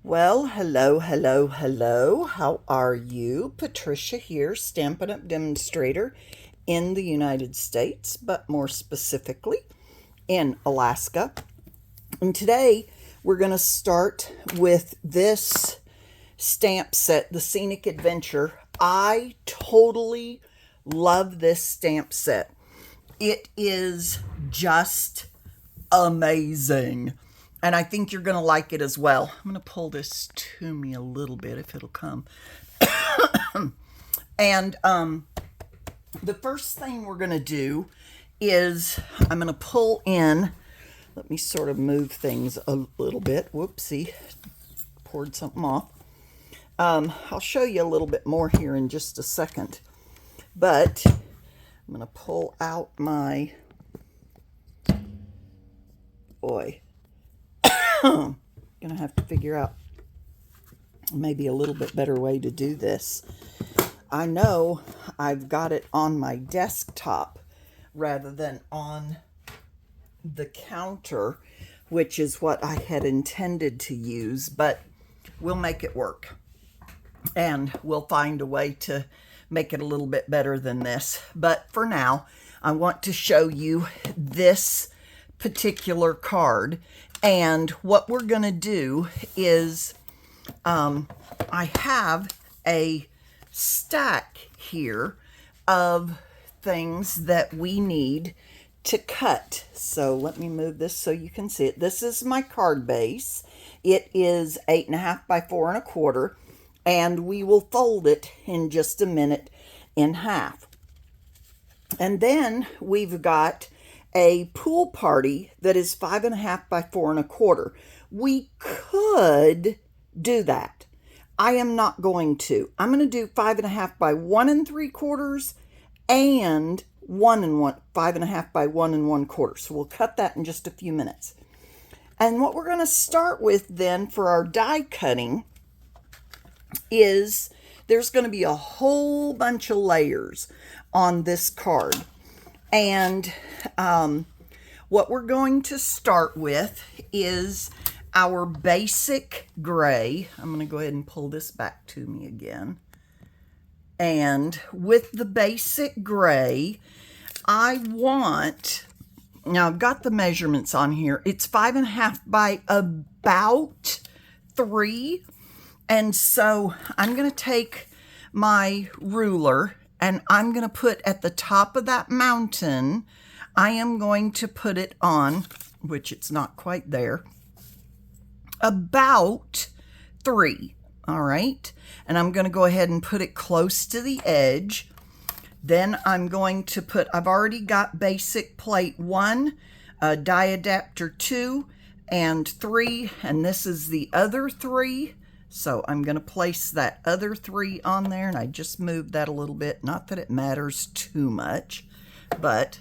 Well, hello. How are you? Patricia here, Stampin' Up demonstrator in the United States, but more specifically in Alaska. And today we're going to start with this stamp set, the Scenic Adventure. I totally love this stamp set. It is just amazing. And I think you're going to like it as well. I'm going to pull this to me a little bit if it'll come. And the first thing we're going to do is I'm going to pull in. Let me sort of move things a little bit. Whoopsie. Poured something off. I'll show you a little bit more here in just a second. But I'm going to pull out my... Boy. Gonna have to figure out maybe a little bit better way to do this. I know I've got it on my desktop rather than on the counter, which is what I had intended to use, but we'll make it work. And we'll find a way to make it a little bit better than this. But for now, I want to show you this particular card. And what we're going to do is I have a stack here of things that we need to cut. So let me move this so you can see it. This is my card base. It is 8.5 by 4.25, and we will fold it in just a minute in half. And then we've got a pool party that is 5.5 by 4.25. We could do that. I am not going to. I'm going to do 5.5 by 1 3/4 and 5.5 by 1 1/4. So we'll cut that in just a few minutes. And what we're going to start with then for our die cutting is there's going to be a whole bunch of layers on this card. And what we're going to start with is our basic gray. I'm going to go ahead and pull this back to me again. And with the basic gray, I want, now I've got the measurements on here. It's 5.5 by about 3. And so I'm going to take my ruler and I'm going to put at the top of that mountain, I am going to put it on, which it's not quite there, about 3. All right. And I'm going to go ahead and put it close to the edge. Then I'm going to put, I've already got basic plate 1, die adapter 2, and 3. And this is the other 3. So I'm going to place that other 3 on there, and I just moved that a little bit. Not that it matters too much, but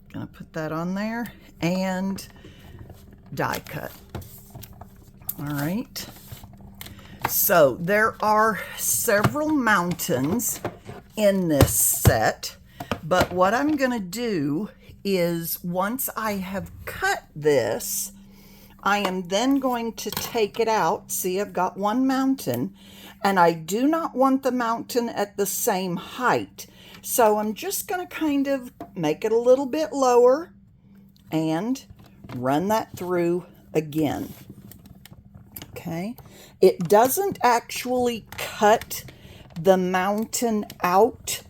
I'm going to put that on there and die cut. All right. So there are several mountains in this set, but what I'm going to do is once I have cut this, I am then going to take it out. See, I've got one mountain, and I do not want the mountain at the same height. So I'm just going to kind of make it a little bit lower and run that through again. Okay. It doesn't actually cut the mountain out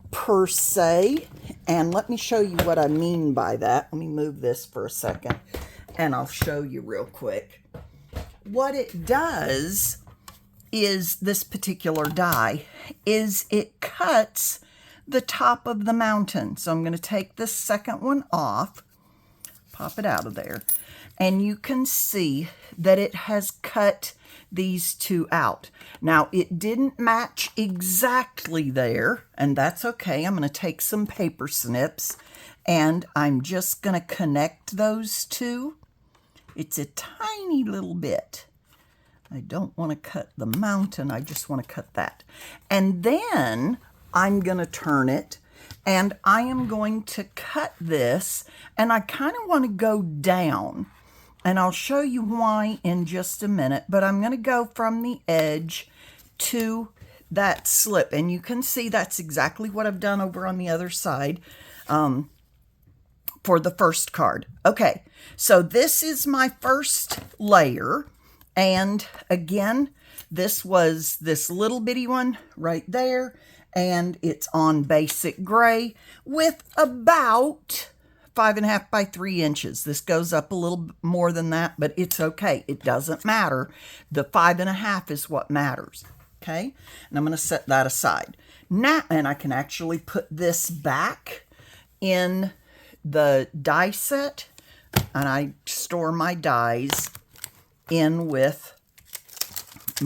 per se. And let me show you what I mean by that. Let me move this for a second, and I'll show you real quick. What it does is, this particular die, is it cuts the top of the mountain. So I'm going to take this second one off, pop it out of there, and you can see that it has cut these 2 out. Now, it didn't match exactly there, and that's okay. I'm going to take some paper snips, and I'm just going to connect those 2. It's a tiny little bit. I don't want to cut the mountain. I just want to cut that. And then I'm going to turn it, and I am going to cut this, and I kind of want to go down. And I'll show you why in just a minute, but I'm going to go from the edge to that slip. And you can see that's exactly what I've done over on the other side for the first card. Okay, so this is my first layer. And again, this was this little bitty one right there. And it's on basic gray with about 5.5 by 3 inches. This goes up a little more than that, but it's okay. It doesn't matter. The 5.5 is what matters. Okay, and I'm going to set that aside now, and I can actually put this back in the die set, and I store my dies in with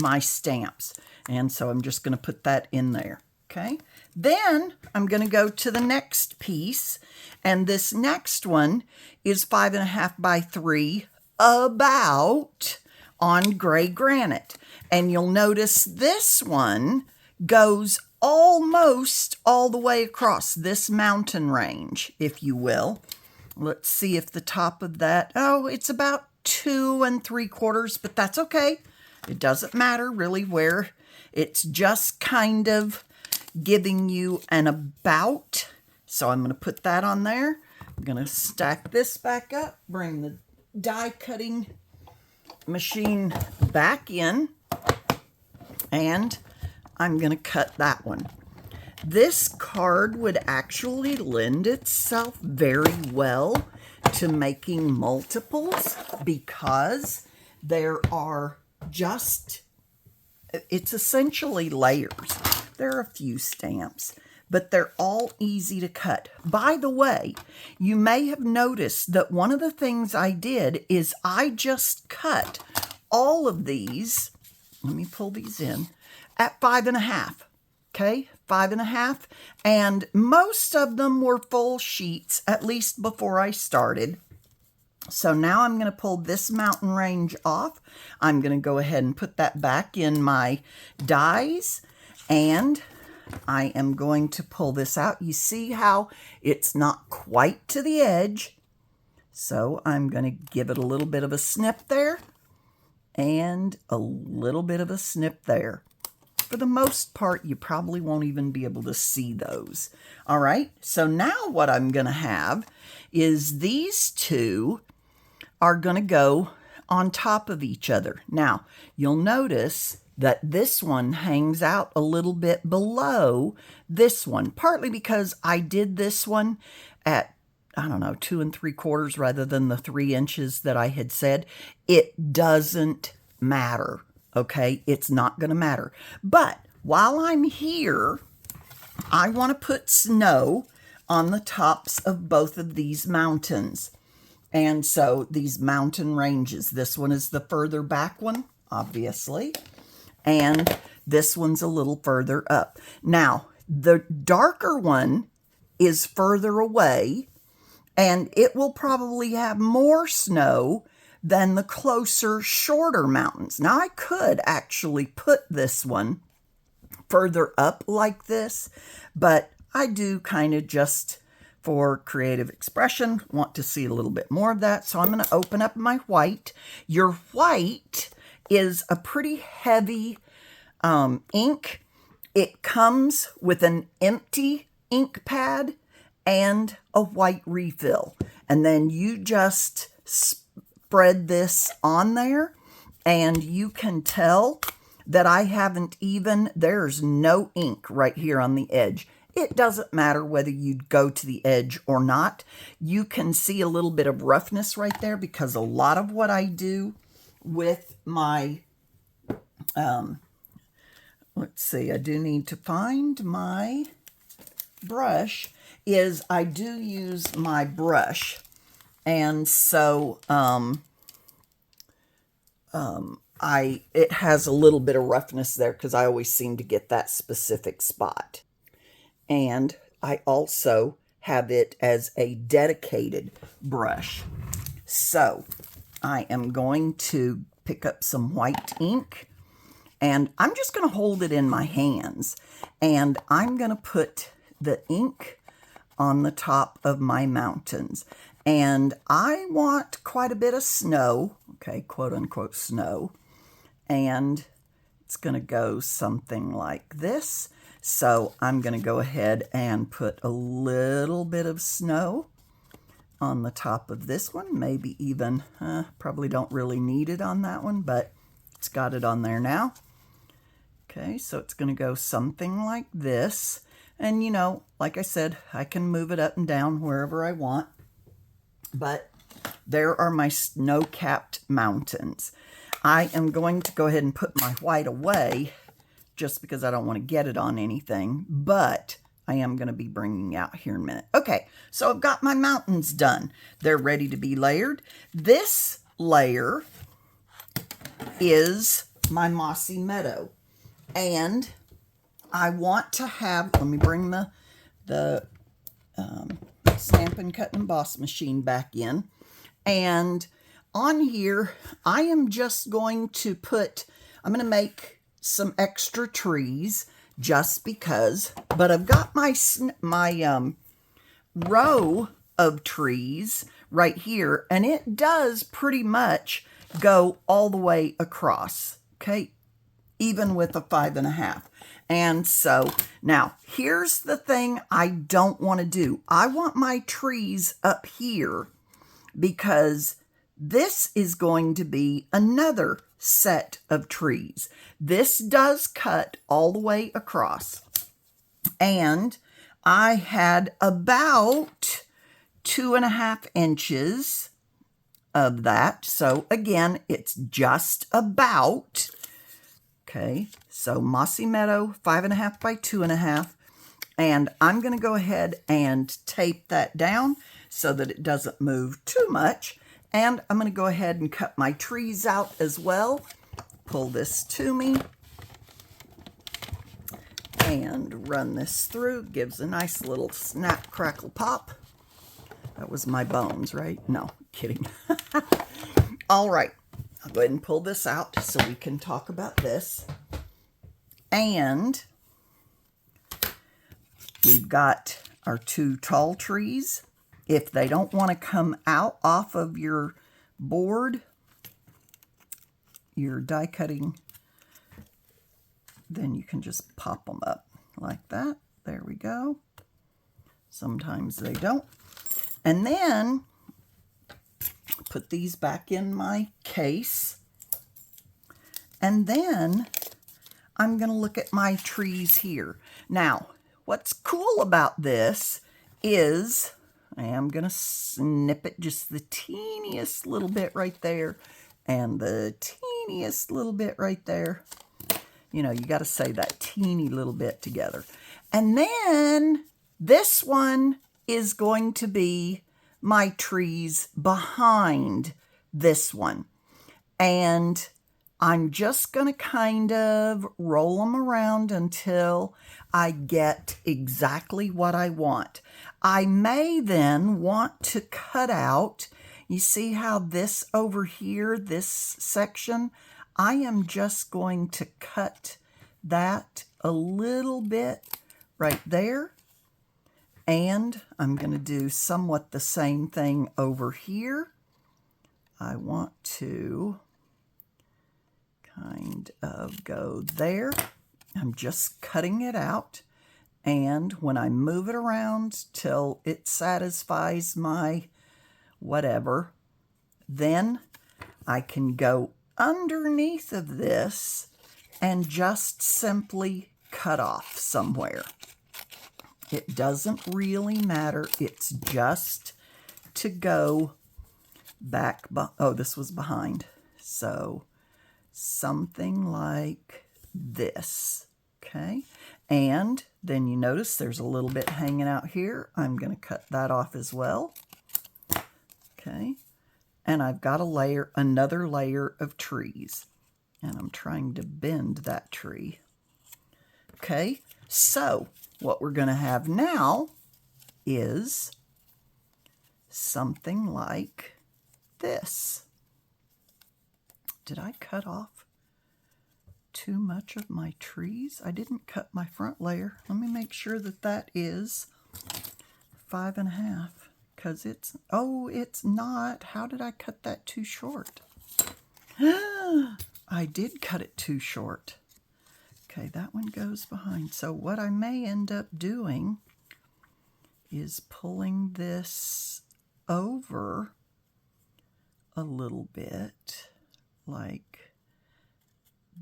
my stamps, and so I'm just going to put that in there. Okay, then I'm going to go to the next piece, and this next one is 5.5 by 3 about on gray granite. And you'll notice this one goes almost all the way across this mountain range, if you will. Let's see if the top of that, oh, it's about 2 3/4, but that's okay. It doesn't matter really where. It's just kind of giving you an about. So I'm going to put that on there. I'm going to stack this back up, bring the die cutting machine back in, and I'm going to cut that one. This card would actually lend itself very well to making multiples because there are just, it's essentially layers. There are a few stamps, but they're all easy to cut. By the way, you may have noticed that one of the things I did is I just cut all of these, let me pull these in, at 5.5, okay? 5.5, and most of them were full sheets, at least before I started. So now I'm going to pull this mountain range off. I'm going to go ahead and put that back in my dies, and I am going to pull this out. You see how it's not quite to the edge, so I'm going to give it a little bit of a snip there, and a little bit of a snip there. For the most part, you probably won't even be able to see those. All right, so now what I'm going to have is these two are going to go on top of each other. Now, you'll notice that this one hangs out a little bit below this one, partly because I did this one at, I don't know, 2 3/4 rather than the 3 inches that I had said. It doesn't matter, okay? It's not going to matter. But while I'm here, I want to put snow on the tops of both of these mountains. And so these mountain ranges, this one is the further back one, obviously, and this one's a little further up. Now, the darker one is further away, and it will probably have more snow than the closer, shorter mountains. Now, I could actually put this one further up like this, but I do kind of just for creative expression want to see a little bit more of that. So I'm going to open up my white. Your white is a pretty heavy ink. It comes with an empty ink pad and a white refill. And then you just spread this on there, and you can tell that I haven't even, there's no ink right here on the edge. It doesn't matter whether you go to the edge or not. You can see a little bit of roughness right there because a lot of what I do with my, let's see, I do need to find my brush, is I do use my brush. And so it has a little bit of roughness there because I always seem to get that specific spot. And I also have it as a dedicated brush. So I am going to pick up some white ink, and I'm just going to hold it in my hands, and I'm going to put the ink on the top of my mountains. And I want quite a bit of snow, okay, quote unquote snow. And it's going to go something like this. So I'm going to go ahead and put a little bit of snow on the top of this one. Maybe even, probably don't really need it on that one, but it's got it on there now. Okay, so it's going to go something like this. And you know, like I said, I can move it up and down wherever I want. But there are my snow-capped mountains. I am going to go ahead and put my white away just because I don't want to get it on anything, but I am going to be bringing out here in a minute. Okay, so I've got my mountains done. They're ready to be layered. This layer is my Mossy Meadow, and I want to have, let me bring the Stampin Cut Emboss Machine back in, and on here, I am just going to put, I'm going to make some extra trees just because, but I've got my row of trees right here, and it does pretty much go all the way across, okay, even with a 5.5. And so now here's the thing I don't want to do. I want my trees up here because this is going to be another set of trees. This does cut all the way across. And I had about 2.5 inches of that. So again, it's just about, okay, so Mossy Meadow, 5.5 by 2.5. And I'm going to go ahead and tape that down so that it doesn't move too much. And I'm going to go ahead and cut my trees out as well. Pull this to me and run this through. Gives a nice little snap, crackle, pop. That was my bones, right? No, kidding. All right, I'll go ahead and pull this out so we can talk about this. And we've got our 2 tall trees. If they don't want to come out off of your board, your die cutting, then you can just pop them up like that. There we go. Sometimes they don't. And then put these back in my case. And then I'm going to look at my trees here. Now, what's cool about this is I am going to snip it just the teeniest little bit right there and the teeniest little bit right there. You know, you got to say that teeny little bit together. And then this one is going to be my trees behind this one. And I'm just going to kind of roll them around until I get exactly what I want. I may then want to cut out, you see how this over here, this section, I am just going to cut that a little bit right there. And I'm going to do somewhat the same thing over here. I want to kind of go there. I'm just cutting it out. And when I move it around till it satisfies my whatever, then I can go underneath of this and just simply cut off somewhere. It doesn't really matter. It's just to go back. Oh, this was behind. So something like this. Okay. And then you notice there's a little bit hanging out here. I'm going to cut that off as well. Okay. And I've got a layer, another layer of trees. And I'm trying to bend that tree. Okay. So what we're going to have now is something like this. Did I cut off too much of my trees? I didn't cut my front layer. Let me make sure that that is 5.5. because it's not. How did I cut that too short? I did cut it too short. Okay, that one goes behind. So what I may end up doing is pulling this over a little bit like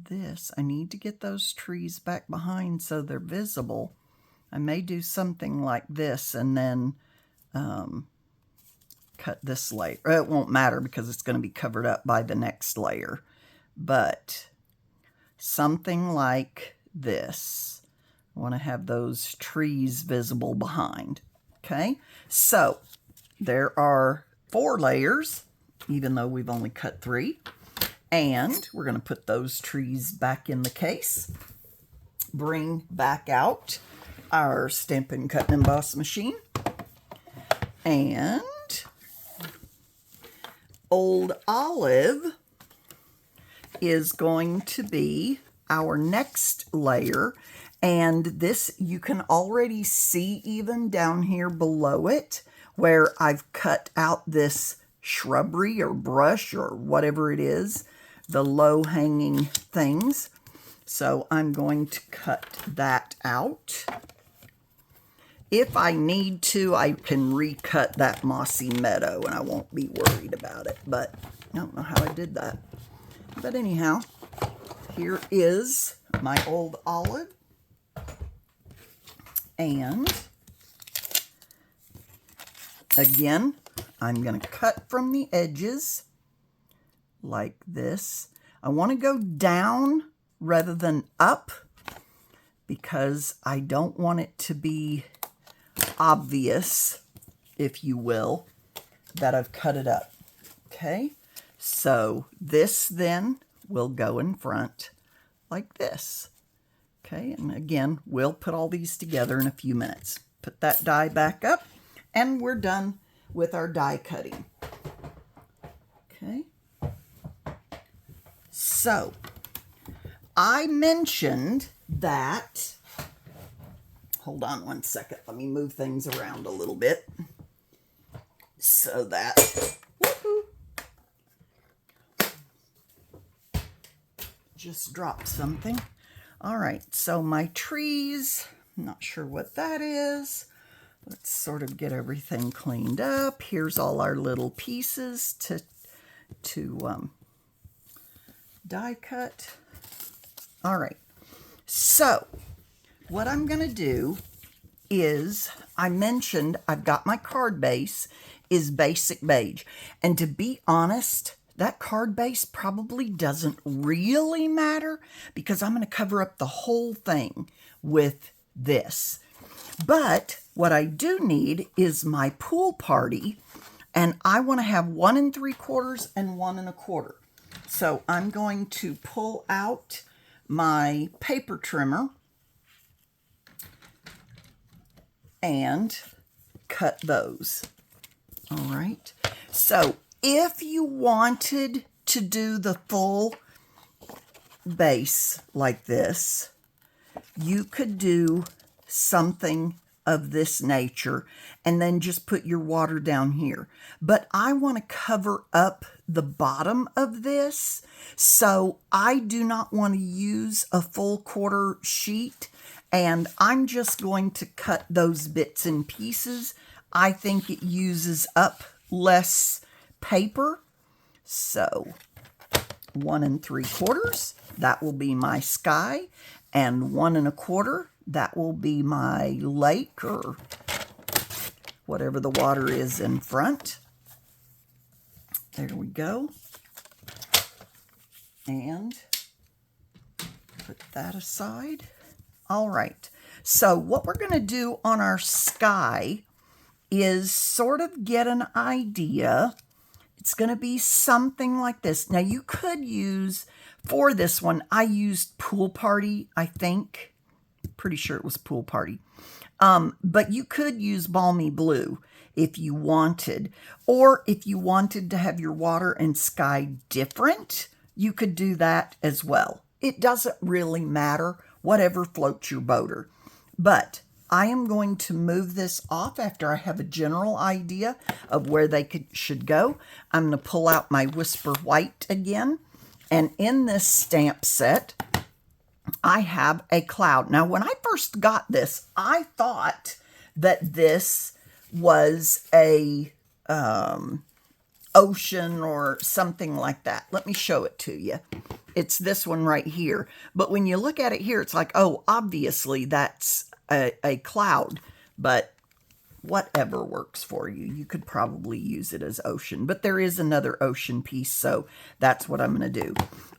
this. I need to get those trees back behind so they're visible. I may do something like this and then cut this layer. It won't matter because it's going to be covered up by the next layer. But something like this. I want to have those trees visible behind. Okay, so there are 4 layers, even though we've only cut 3. And we're going to put those trees back in the case. Bring back out our Stampin' Cut Emboss Machine. And Old Olive is going to be our next layer. And this, you can already see even down here below it, where I've cut out this shrubbery or brush or whatever it is, the low-hanging things. So I'm going to cut that out. If I need to, I can recut that Mossy Meadow and I won't be worried about it, but I don't know how I did that. But anyhow, here is my Old Olive. And again, I'm going to cut from the edges like this. I want to go down rather than up because I don't want it to be obvious, if you will, that I've cut it up. Okay, so this then will go in front like this. Okay, and again, we'll put all these together in a few minutes. Put that die back up, and we're done with our die cutting. Okay, so I mentioned that, hold on one second, let me move things around a little bit so that, woohoo, just dropped something. All right, so my trees, I'm not sure what that is. Let's sort of get everything cleaned up. Here's all our little pieces to die cut. All right, so what I'm going to do is, I mentioned I've got my card base is basic beige. And to be honest, that card base probably doesn't really matter because I'm going to cover up the whole thing with this. But what I do need is my pool party, and I want to have 1 3/4 and 1 1/4. So I'm going to pull out my paper trimmer and cut those. All right. So if you wanted to do the full base like this, you could do something of this nature and then just put your water down here. But I want to cover up the bottom of this, so I do not want to use a full quarter sheet, and I'm just going to cut those bits and pieces. I think it uses up less paper. So 1 3/4, that will be my sky, and 1 1/4, that will be my lake or whatever the water is in front. There we go. And put that aside. All right. So what we're going to do on our sky is sort of get an idea. It's going to be something like this. Now you could use, for this one, I used Pool Party, I think. Pretty sure it was Pool Party. But you could use Balmy Blue if you wanted. Or if you wanted to have your water and sky different, you could do that as well. It doesn't really matter, whatever floats your boater. But I am going to move this off after I have a general idea of where they should go. I'm going to pull out my Whisper White again. And in this stamp set, I have a cloud. Now, when I first got this, I thought that this was a ocean or something like that. Let me show it to you. It's this one right here. But when you look at it here, it's like, oh, obviously that's a cloud. But whatever works for you. You could probably use it as ocean. But there is another ocean piece, so that's what I'm going to do.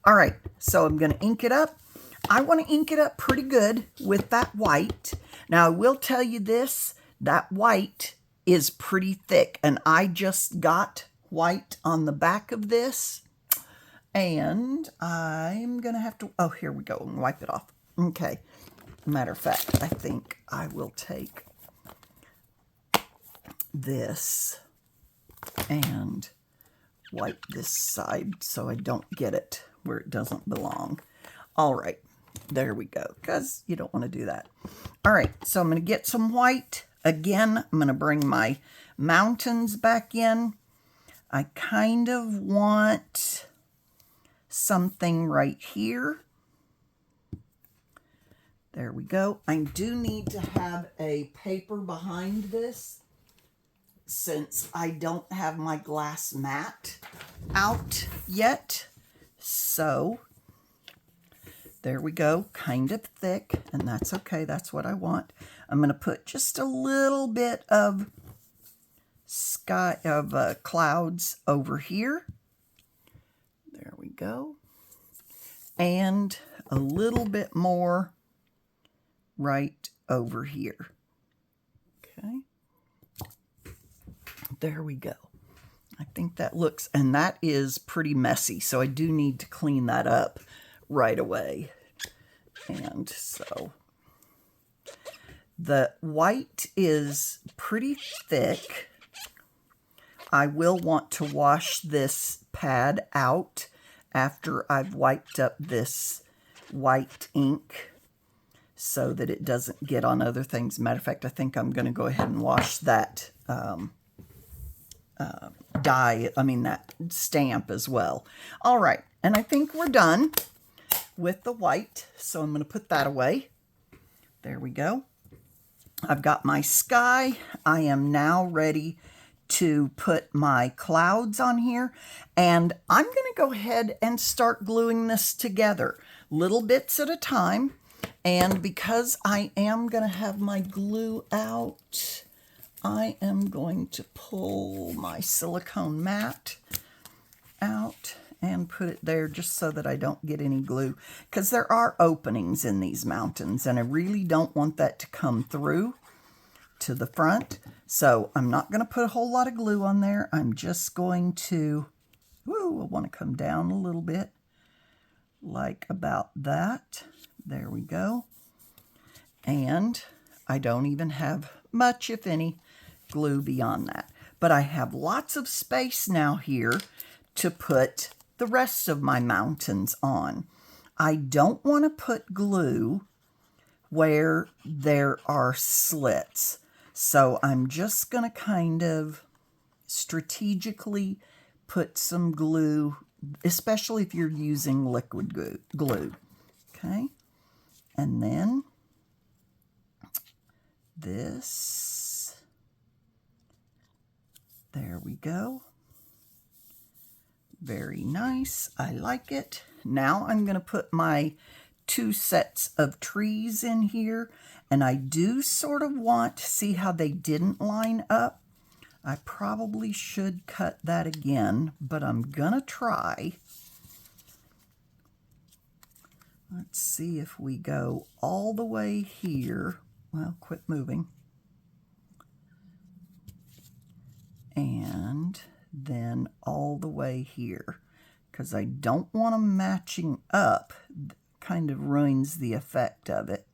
All right, so I'm going to ink it up. I want to ink it up pretty good with that white. Now, I will tell you this, that white is pretty thick, and I just got white on the back of this, and I'm going to have to, oh, here we go, and wipe it off. Okay, matter of fact, I think I will take this and wipe this side so I don't get it where it doesn't belong. All right, there we go, because you don't want to do that. All right, so I'm going to get some white. Again, I'm going to bring my mountains back in. I kind of want something right here. There we go. I do need to have a paper behind this since I don't have my glass mat out yet. So there we go, kind of thick, and that's okay, that's what I want. I'm going to put just a little bit of clouds over here. There we go. And a little bit more right over here. Okay. There we go. I think that looks, and that is pretty messy, so I do need to clean that up right away. And so the white is pretty thick. I will want to wash this pad out after I've wiped up this white ink so that it doesn't get on other things. Matter of fact, I think I'm going to go ahead and wash that that stamp as well. All right, and I think we're done with the white, so I'm going to put that away. There we go. I've got my sky. I am now ready to put my clouds on here, and I'm going to go ahead and start gluing this together, little bits at a time. And because I am going to have my glue out, I am going to pull my silicone mat out and put it there just so that I don't get any glue, because there are openings in these mountains and I really don't want that to come through to the front. So I'm not going to put a whole lot of glue on there. I'm just going to, I want to come down a little bit, like about that. There we go. And I don't even have much, if any, glue beyond that. But I have lots of space now here to put the rest of my mountains on. I don't want to put glue where there are slits. So I'm just going to kind of strategically put some glue, especially if you're using liquid glue. Okay. And then this, there we go. Very nice. I like it. Now I'm going to put my 2 sets of trees in here, and I do sort of want to see how they didn't line up. I probably should cut that again, but I'm going to try. Let's see if we go all the way here. Well, quit moving. And then all the way here, because I don't want them matching up. Kind of ruins the effect of it.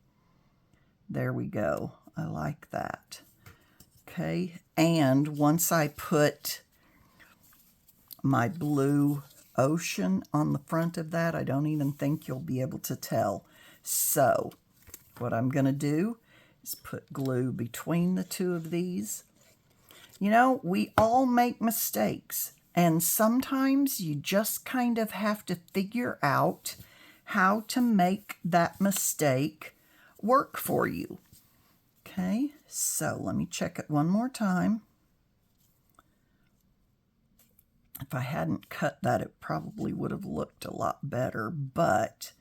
There we go. I like that. Okay, and once I put my blue ocean on the front of that, I don't even think you'll be able to tell. So what I'm going to do is put glue between the two of these. You know, we all make mistakes, and sometimes you just kind of have to figure out how to make that mistake work for you. Okay, so let me check it one more time. If I hadn't cut that, it probably would have looked a lot better, but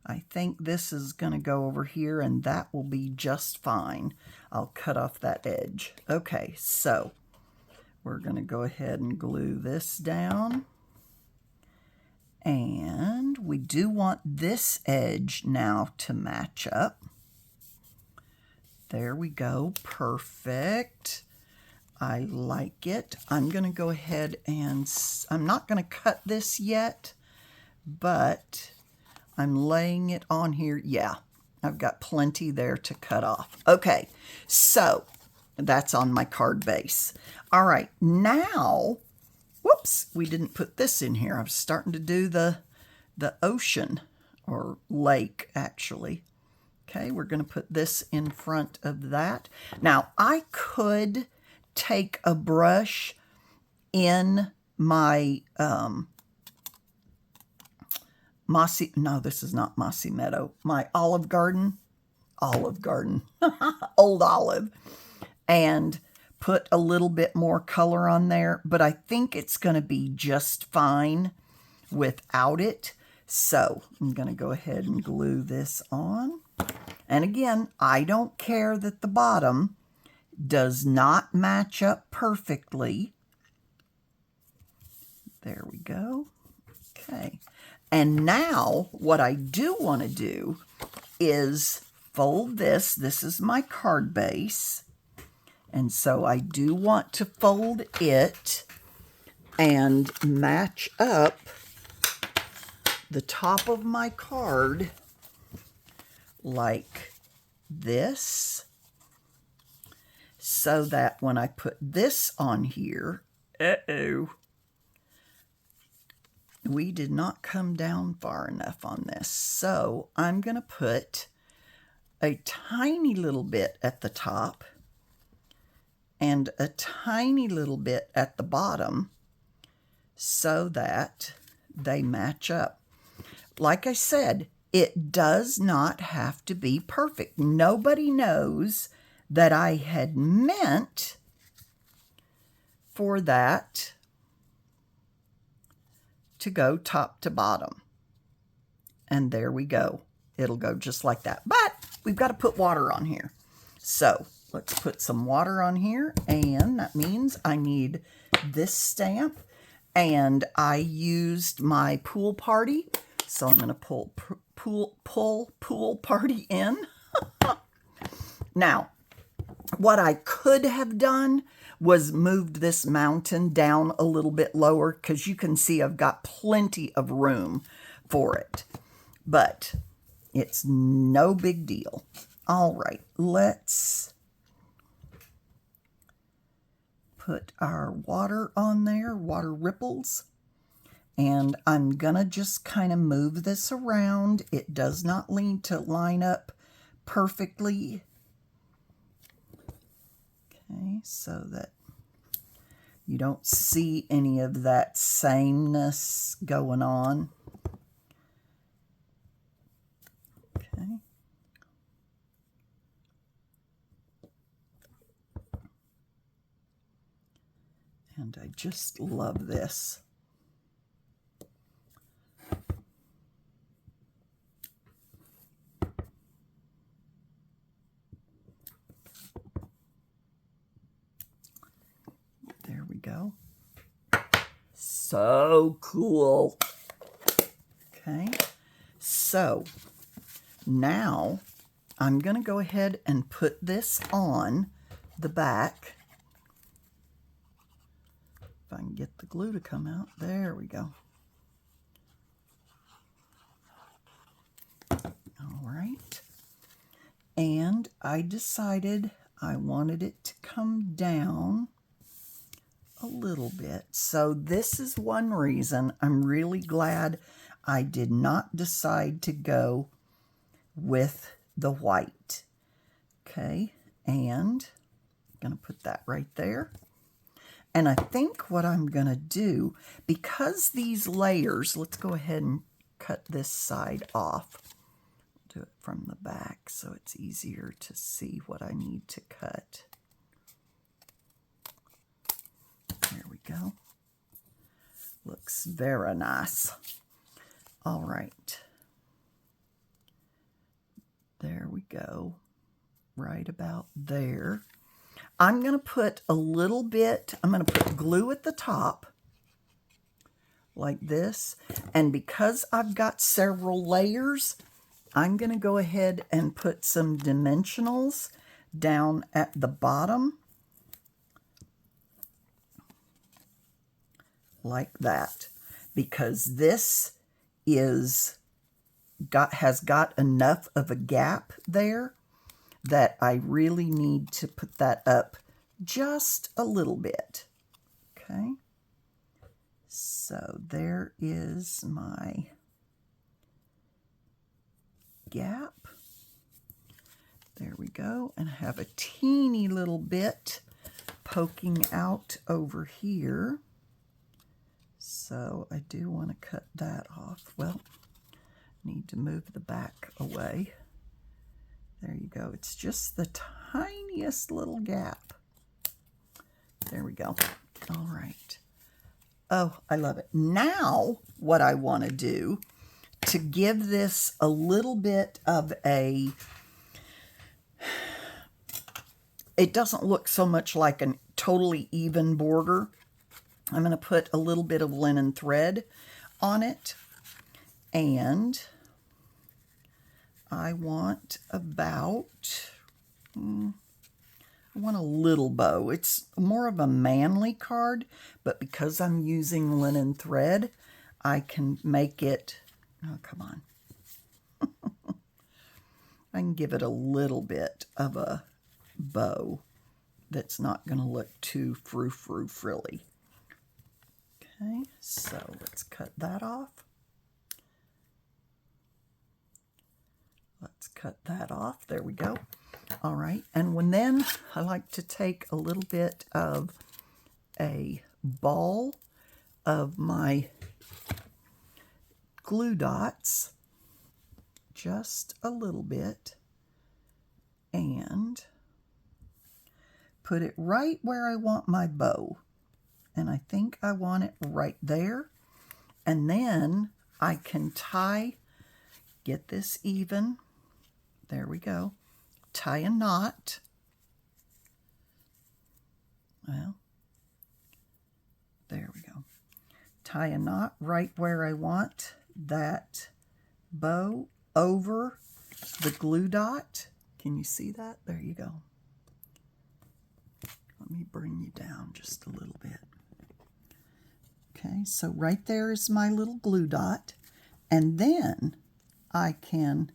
I think this is going to go over here, and that will be just fine. I'll cut off that edge. Okay, so we're going to go ahead and glue this down. And we do want this edge now to match up. There we go. Perfect. I like it. I'm going to go ahead and I'm not going to cut this yet, but I'm laying it on here. Yeah, I've got plenty there to cut off. Okay, so that's on my card base. All right, now, whoops, we didn't put this in here. I was starting to do the ocean, or lake, actually. Okay, we're going to put this in front of that. Now, I could take a brush in my this is not Mossy Meadow, my Olive Garden, Old Olive, and put a little bit more color on there, but I think it's going to be just fine without it. So I'm going to go ahead and glue this on. And again, I don't care that the bottom does not match up perfectly. There we go. Okay. And now what I do want to do is fold this. This is my card base. And so I do want to fold it and match up the top of my card like this, so that when I put this on here, we did not come down far enough on this. So I'm going to put a tiny little bit at the top and a tiny little bit at the bottom so that they match up. Like I said, it does not have to be perfect. Nobody knows that I had meant for that to go top to bottom. And there we go. It'll go just like that. But we've got to put water on here. So let's put some water on here. And that means I need this stamp. And I used my pool party. So I'm going to pull pool party in. Now, what I could have done was moved this mountain down a little bit lower, because you can see I've got plenty of room for it. But it's no big deal. All right, let's put our water on there, water ripples. And I'm going to just kind of move this around. It does not need to line up perfectly. Okay, so that you don't see any of that sameness going on. Okay. And I just love this. There we go. So cool. Okay, so now I'm going to go ahead and put this on the back. If I can get the glue to come out. There we go. All right. And I decided I wanted it to come down a little bit. So this is one reason I'm really glad I did not decide to go with the white. Okay, and I'm going to put that right there. And I think what I'm going to do, because these layers, let's go ahead and cut this side off. Do it from the back so it's easier to see what I need to cut. There we go. Looks very nice. All right. There we go. Right about there. I'm going to put a little bit, I'm going to put glue at the top, like this. And because I've got several layers, I'm going to go ahead and put some dimensionals down at the bottom, like that. Because this has got enough of a gap there that I really need to put that up just a little bit. Okay, so there is my gap. There we go, and I have a teeny little bit poking out over here. So I do want to cut that off. Well, need to move the back away. There you go. It's just the tiniest little gap. There we go. All right. Oh, I love it. Now, what I want to do to give this a little bit of a... It doesn't look so much like a totally even border. I'm going to put a little bit of linen thread on it. And I want about, I want a little bow. It's more of a manly card, but because I'm using linen thread, I can make it, oh, come on. I can give it a little bit of a bow that's not going to look too frou-frou frilly. Okay, so let's cut that off. Let's cut that off. There we go. All right. And then I like to take a little bit of a ball of my glue dots, just a little bit, and put it right where I want my bow. And I think I want it right there. And then I can get this even. There we go. Tie a knot. Well, there we go. Tie a knot right where I want that bow over the glue dot. Can you see that? There you go. Let me bring you down just a little bit. Okay, so right there is my little glue dot. And then I can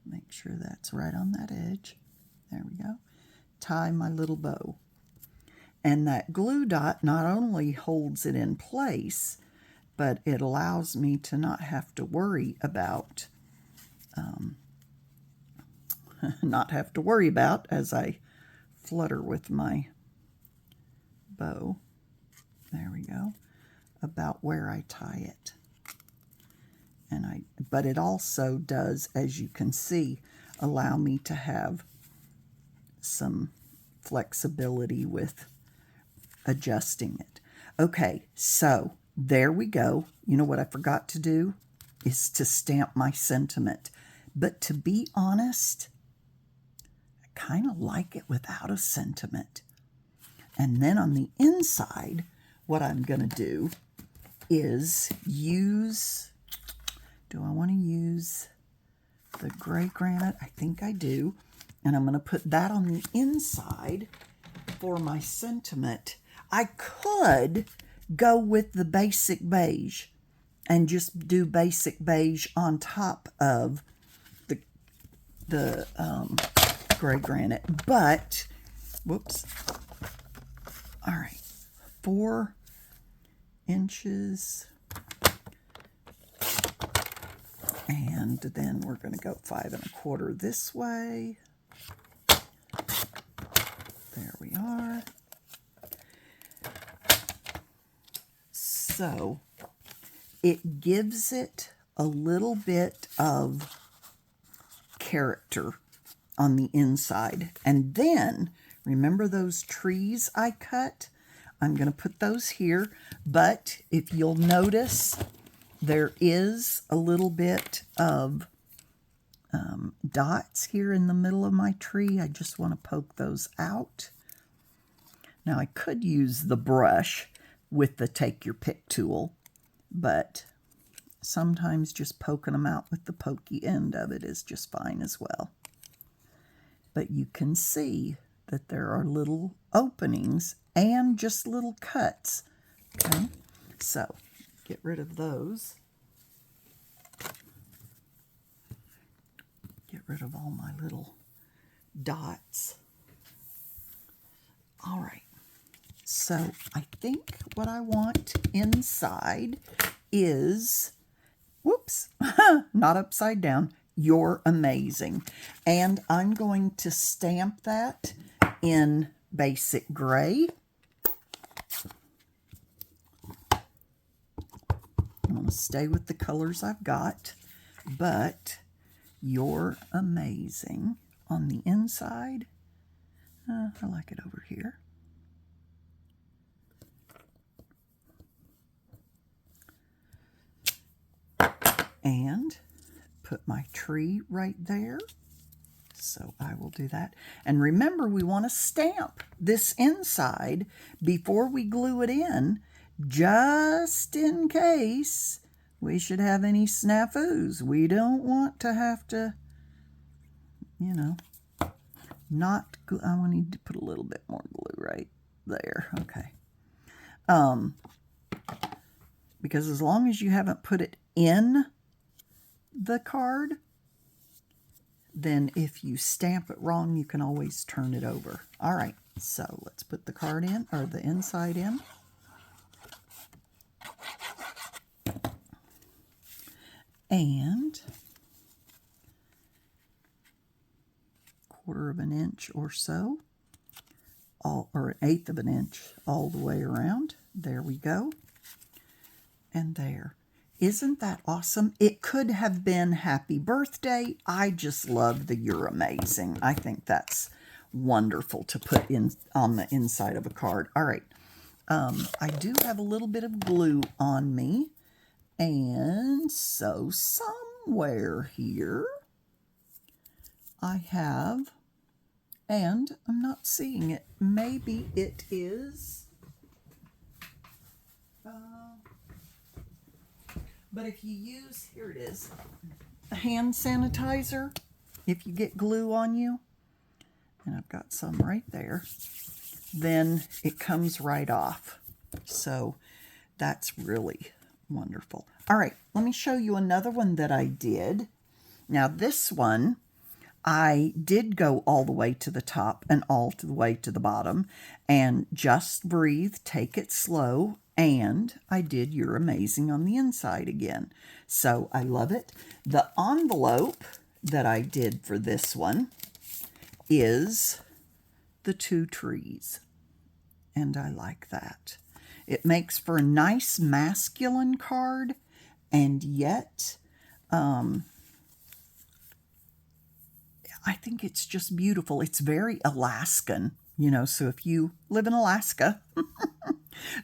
make sure that's right on that edge. There we go. Tie my little bow. And that glue dot not only holds it in place, but it allows me to not have to worry about, as I flutter with my bow. There we go. About where I tie it. But it also does, as you can see, allow me to have some flexibility with adjusting it. Okay, so there we go. You know what I forgot to do is to stamp my sentiment. But to be honest, I kind of like it without a sentiment. And then on the inside, what I'm going to do is use, do I want to use the gray granite? I think I do. And I'm going to put that on the inside for my sentiment. I could go with the basic beige and just do basic beige on top of the gray granite. But, whoops. All right, 4 inches. And then we're going to go 5 1/4 this way. There we are. So it gives it a little bit of character on the inside. And then, remember those trees I cut? I'm going to put those here, but if you'll notice, there is a little bit of dots here in the middle of my tree. I just want to poke those out. Now I could use the brush with the take your pick tool, but sometimes just poking them out with the pokey end of it is just fine as well. But you can see that there are little openings and just little cuts. Okay, so get rid of those. Get rid of all my little dots. All right, so I think what I want inside is, whoops, not upside down, "You're amazing." And I'm going to stamp that in basic gray. I'm going to stay with the colors I've got, but "You're amazing" on the inside. I like it over here. And put my tree right there. So I will do that. And remember, we want to stamp this inside before we glue it in, just in case we should have any snafus. We don't want to have to, you know, not glue. I need to put a little bit more glue right there. Okay. Because as long as you haven't put it in the card, then if you stamp it wrong, you can always turn it over. All right, so let's put the card in, or the inside in. And 1/4 of an inch or so, or 1/8 of an inch all the way around. There we go. And there. Isn't that awesome? It could have been happy birthday. I just love the "You're amazing." I think that's wonderful to put in on the inside of a card. All right. I do have a little bit of glue on me. And so somewhere here I have, and I'm not seeing it. Maybe it is, but if you use, here it is, a hand sanitizer, if you get glue on you, and I've got some right there, then it comes right off. So that's really wonderful. All right, let me show you another one that I did. Now this one, I did go all the way to the top and all the way to the bottom, and just breathe, take it slow, and I did "You're amazing" on the inside again. So I love it. The envelope that I did for this one is the 2 trees, and I like that. It makes for a nice masculine card, and yet I think it's just beautiful. It's very Alaskan, you know, so if you live in Alaska,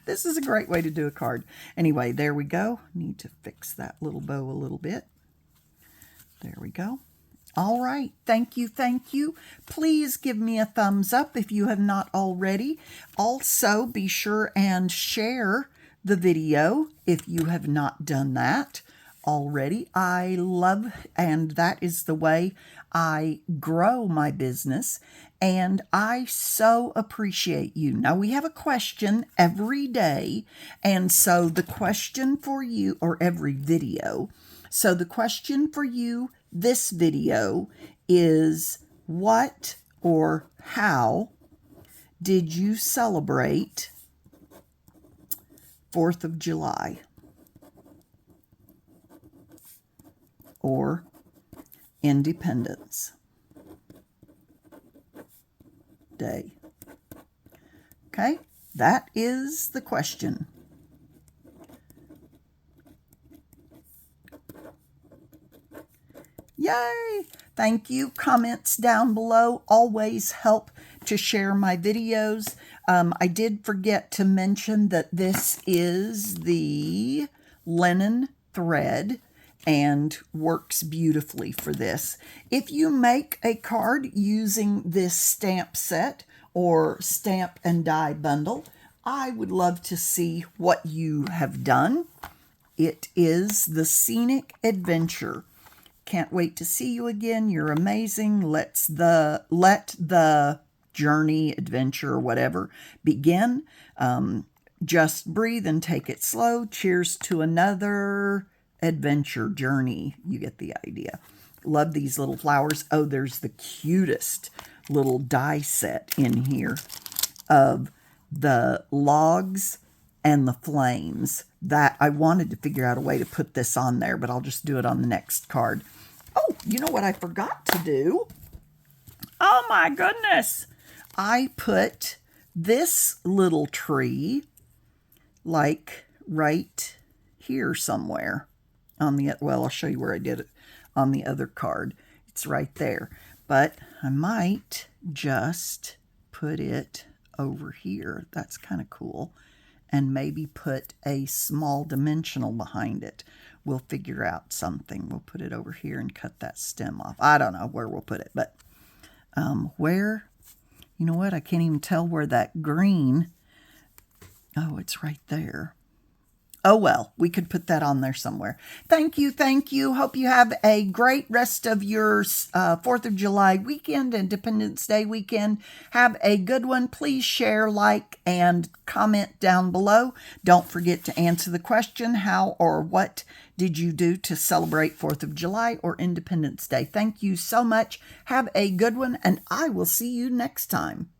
this is a great way to do a card. Anyway, there we go. Need to fix that little bow a little bit. There we go. All right. Thank you. Thank you. Please give me a thumbs up if you have not already. Also, be sure and share the video if you have not done that already. I love, and that is the way I grow my business, and I so appreciate you. Now, we have a question every day, and so the question for you, or every video, so the question for you this video is, what or how did you celebrate 4th of July or Independence Day? Okay, that is the question. Yay! Thank you. Comments down below always help to share my videos. I did forget to mention that this is the linen thread and works beautifully for this. If you make a card using this stamp set or stamp and die bundle, I would love to see what you have done. It is the Scenic Adventure. Can't wait to see you again. You're amazing. Let the journey, adventure, or whatever begin. Just breathe and take it slow. Cheers to another adventure journey. You get the idea. Love these little flowers. Oh, there's the cutest little die set in here of the logs and the flames. That I wanted to figure out a way to put this on there, but I'll just do it on the next card. Oh, you know what I forgot to do? Oh my goodness. I put this little tree like right here somewhere on the, well, I'll show you where I did it on the other card. It's right there. But I might just put it over here. That's kind of cool. And maybe put a small dimensional behind it. We'll figure out something. We'll put it over here and cut that stem off. I don't know where we'll put it, but where, you know what? I can't even tell where that green, oh, it's right there. Oh, well, we could put that on there somewhere. Thank you, thank you. Hope you have a great rest of your 4th of July weekend, Independence Day weekend. Have a good one. Please share, like, and comment down below. Don't forget to answer the question, how or what did you do to celebrate 4th of July or Independence Day? Thank you so much. Have a good one, and I will see you next time.